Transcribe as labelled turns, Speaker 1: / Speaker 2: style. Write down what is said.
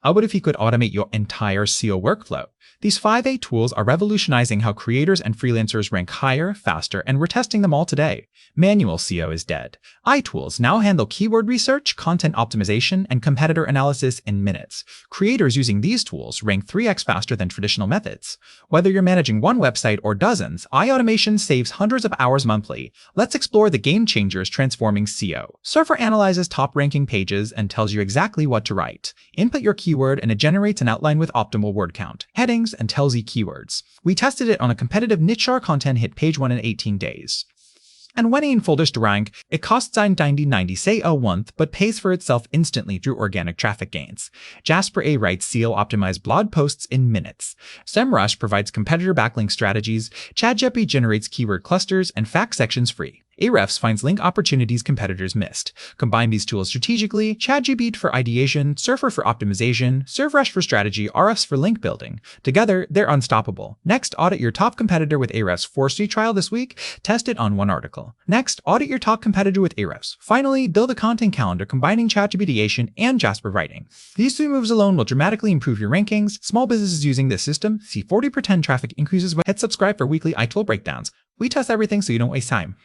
Speaker 1: How about if you could automate your entire SEO workflow? These 5 tools are revolutionizing how creators and freelancers rank higher, faster, and we're testing them all today. Manual SEO is dead. iTools now handle keyword research, content optimization, and competitor analysis in minutes. Creators using these tools rank 3x faster than traditional methods. Whether you're managing one website or dozens, iAutomation saves hundreds of hours monthly. Let's explore the game changers transforming SEO. Surfer analyzes top-ranking pages and tells you exactly what to write. Input your keyword and it generates an outline with optimal word count, headings, and tells you keywords. We tested it on a competitive niche content hit page 1 in 18 days. And when in folders to rank, it costs 90 say a month, but pays for itself instantly through organic traffic gains. Jasper writes SEO optimized blog posts in minutes. Semrush provides competitor backlink strategies. ChatGPT generates keyword clusters and fact sections free. Ahrefs finds link opportunities competitors missed. Combine these tools strategically: ChatGPT for ideation, Surfer for optimization, Semrush for strategy, Ahrefs for link building. Together, they're unstoppable. Next, audit your top competitor with Ahrefs for free trial this week. Test it on one article. Next, audit your top competitor with Ahrefs. Finally, build a content calendar combining ChatGPT and Jasper writing. These 3 moves alone will dramatically improve your rankings. Small businesses using this system see 40% traffic increases. Hit subscribe for weekly iTool breakdowns. We test everything so you don't waste time.